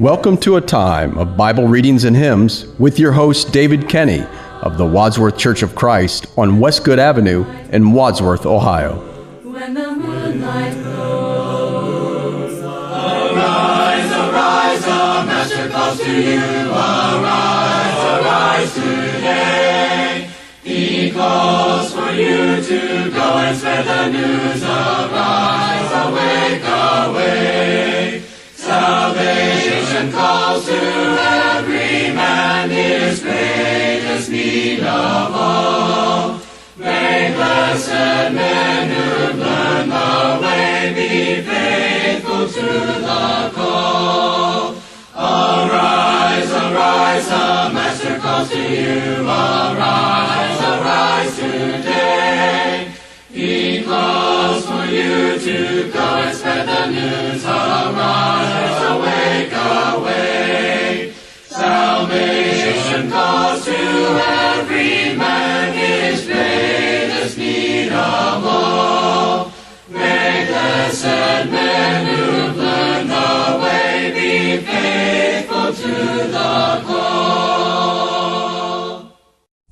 Welcome to a time of Bible readings and hymns with your host, David Kenny of the Wadsworth Church of Christ on Westgood Avenue in Wadsworth, Ohio. When the moonlight glows, arise, arise, the Master calls to you. Arise, arise today. He calls for you to go and spread the news. Arise, awake, awake. Salvation calls to every man his greatest need of all. May blessed men who've learned the way be faithful to the call. Arise, arise, the Master calls to you. Arise, arise today. He calls for you to go and spread the news. Arise, awake, awake. Salvation calls to every man his greatest need of all. May blessed men who've learned the way be faithful to the call.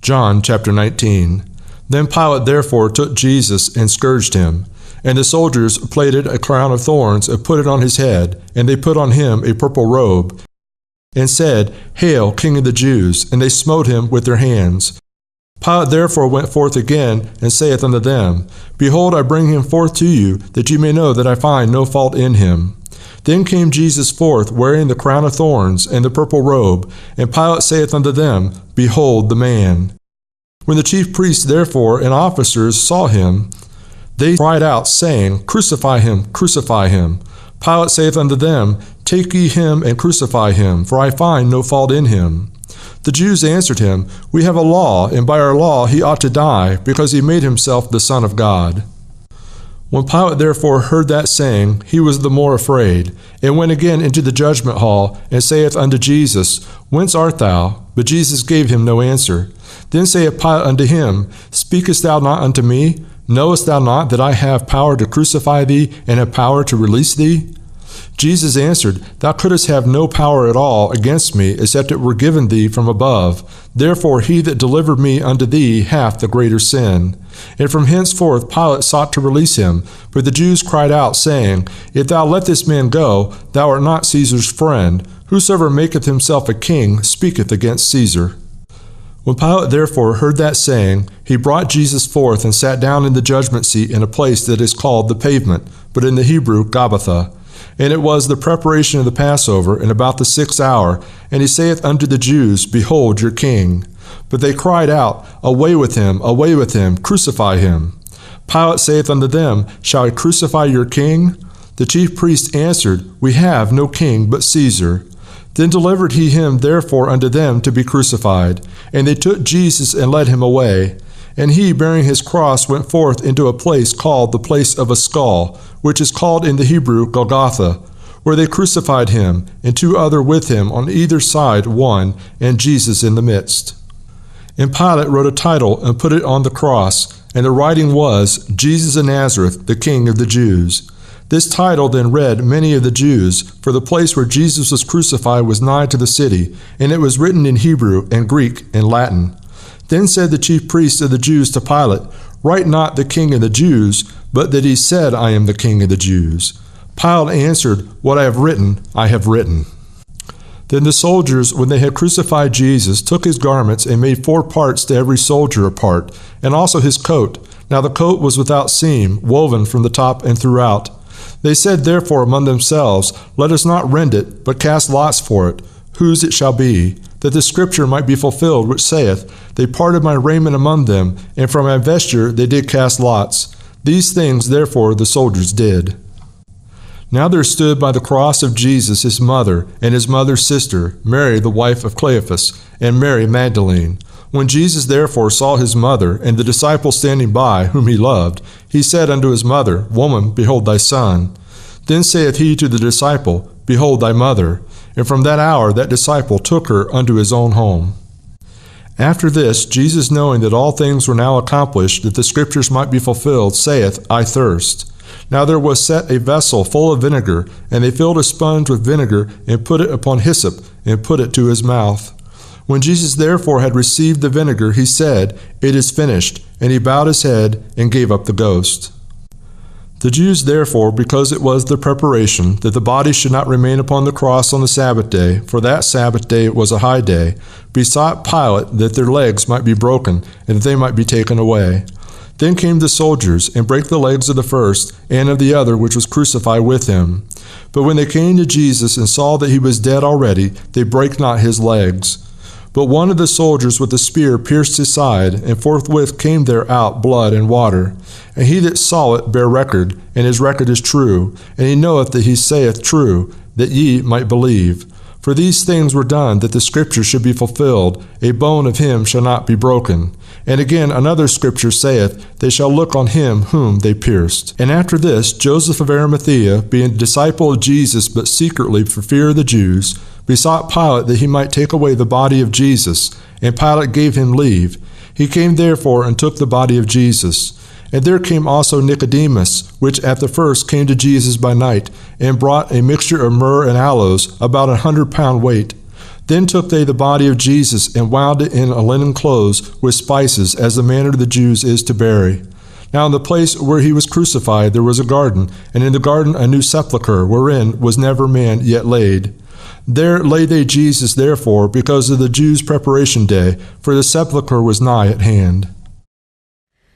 John chapter 19. Then Pilate therefore took Jesus and scourged him. And the soldiers plaited a crown of thorns and put it on his head, and they put on him a purple robe, and said, Hail, King of the Jews! And they smote him with their hands. Pilate therefore went forth again, and saith unto them, Behold, I bring him forth to you, that you may know that I find no fault in him. Then came Jesus forth, wearing the crown of thorns and the purple robe, and Pilate saith unto them, Behold the man. When the chief priests therefore and officers saw him, they cried out, saying, Crucify him, crucify him. Pilate saith unto them, Take ye him and crucify him, for I find no fault in him. The Jews answered him, We have a law, and by our law he ought to die, because he made himself the Son of God. When Pilate therefore heard that saying, he was the more afraid, and went again into the judgment hall, and saith unto Jesus, Whence art thou? But Jesus gave him no answer. Then saith Pilate unto him, Speakest thou not unto me? Knowest thou not that I have power to crucify thee, and have power to release thee? Jesus answered, Thou couldst have no power at all against me, except it were given thee from above. Therefore he that delivered me unto thee hath the greater sin. And from henceforth Pilate sought to release him. But the Jews cried out, saying, If thou let this man go, thou art not Caesar's friend. Whosoever maketh himself a king speaketh against Caesar. When Pilate therefore heard that saying, he brought Jesus forth and sat down in the judgment seat in a place that is called the Pavement, but in the Hebrew Gabbatha. And it was the preparation of the Passover, and about the 6th hour. And he saith unto the Jews, Behold your king. But they cried out, away with him, crucify him. Pilate saith unto them, Shall I crucify your king? The chief priests answered, We have no king but Caesar. Then delivered he him therefore unto them to be crucified. And they took Jesus and led him away. And he, bearing his cross, went forth into a place called the place of a skull, which is called in the Hebrew Golgotha, where they crucified him, and 2 other with him on either side one, and Jesus in the midst. And Pilate wrote a title and put it on the cross, and the writing was, Jesus of Nazareth, the King of the Jews. This title then read many of the Jews, for the place where Jesus was crucified was nigh to the city, and it was written in Hebrew and Greek and Latin. Then said the chief priests of the Jews to Pilate, Write not the King of the Jews, but that he said, I am the King of the Jews. Pilate answered, What I have written, I have written. Then the soldiers, when they had crucified Jesus, took his garments and made 4 parts to every soldier a part, and also his coat. Now the coat was without seam, woven from the top and throughout. They said therefore among themselves, Let us not rend it, but cast lots for it, whose it shall be, that the scripture might be fulfilled, which saith, They parted my raiment among them, and from my vesture they did cast lots. These things therefore the soldiers did. Now there stood by the cross of Jesus his mother, and his mother's sister, Mary the wife of Cleophas, and Mary Magdalene. When Jesus therefore saw his mother, and the disciple standing by, whom he loved, he said unto his mother, Woman, behold thy son. Then saith he to the disciple, Behold thy mother. And from that hour that disciple took her unto his own home. After this, Jesus, knowing that all things were now accomplished, that the scriptures might be fulfilled, saith, I thirst. Now there was set a vessel full of vinegar, and they filled a sponge with vinegar, and put it upon hyssop, and put it to his mouth. When Jesus therefore had received the vinegar, he said, "It is finished," and he bowed his head, and gave up the ghost. The Jews therefore, because it was the preparation, that the body should not remain upon the cross on the Sabbath day, for that Sabbath day was a high day, besought Pilate that their legs might be broken, and that they might be taken away. Then came the soldiers, and brake the legs of the first, and of the other which was crucified with him. But when they came to Jesus, and saw that he was dead already, they brake not his legs. But one of the soldiers with a spear pierced his side, and forthwith came there out blood and water. And he that saw it bare record, and his record is true, and he knoweth that he saith true, that ye might believe. For these things were done, that the scripture should be fulfilled, a bone of him shall not be broken. And again another scripture saith, they shall look on him whom they pierced. And after this, Joseph of Arimathea, being a disciple of Jesus, but secretly for fear of the Jews, besought Pilate that he might take away the body of Jesus, and Pilate gave him leave. He came therefore and took the body of Jesus. And there came also Nicodemus, which at the first came to Jesus by night, and brought a mixture of myrrh and aloes, about 100 pound weight. Then took they the body of Jesus, and wound it in a linen clothes with spices, as the manner of the Jews is to bury. Now in the place where he was crucified there was a garden, and in the garden a new sepulchre, wherein was never man yet laid. There lay they Jesus therefore, because of the Jews' preparation day, for the sepulchre was nigh at hand.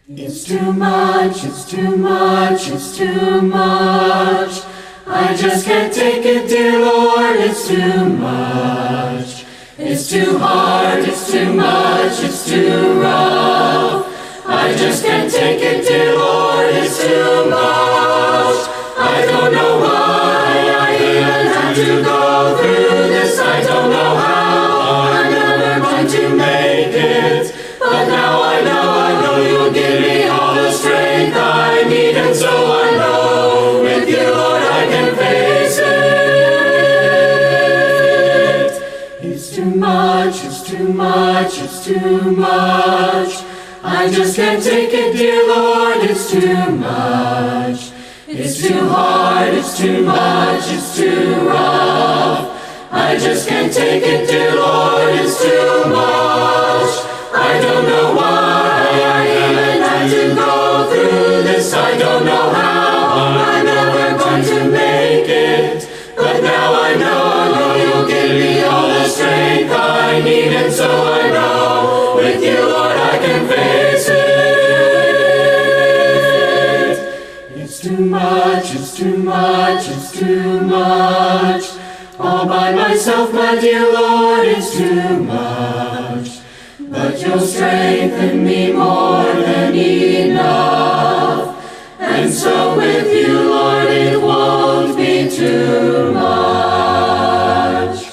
It's too much, it's too much, it's too much. I just can't take it, dear Lord, it's too much. It's too hard, it's too much, it's too rough. I just can't take it, dear Lord, it's too much. I don't know why I even had to go through this. I don't know how I'm never going to make it. But now I know you'll give me all the strength I need. And so I know with you, Lord, I can face it. It's too much, it's too much, it's too much. I just can't take it, dear Lord, it's too much. It's too hard, it's too much, it's too rough. I just can't take it, dear Lord, it's too much. I don't know why I even had to go through this. I don't know how I'm ever going to make it. But now I know you'll give me all the strength I need. And so I know with you, Lord, I can face it. It's too much, it's too much, it's too much. All by myself, my dear Lord, it's too much. But you'll strengthen me more than enough. And so with you, Lord, it won't be too much.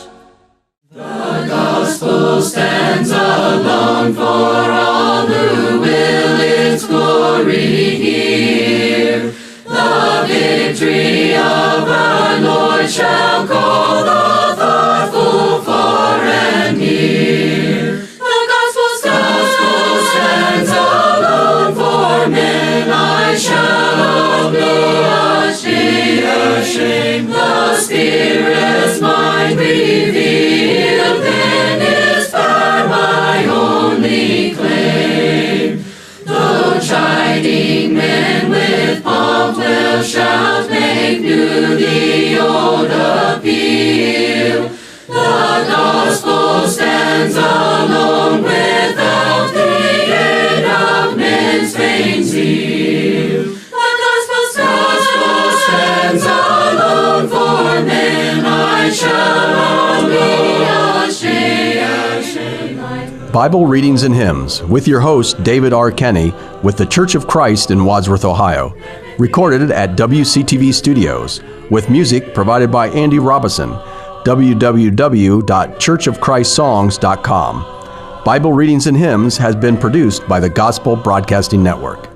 The gospel stands alone for all who will its glory hear. The victory of our Lord shall call the thoughtful far and near. The gospel stands alone for men. I shall not be ashamed. The Spirit's mind revealed, then is power my only claim. Though chiding men with pomp will shout, make new the old appeal. The gospel stands alone without the aid of men's vain zeal. The gospel stands alone for men. I shall not be ashamed. Bible Readings and Hymns with your host, David R. Kenny, with the Church of Christ in Wadsworth, Ohio. Recorded at WCTV Studios, with music provided by Andy Robison. www.churchofchristSongs.com. Bible Readings and Hymns has been produced by the Gospel Broadcasting Network.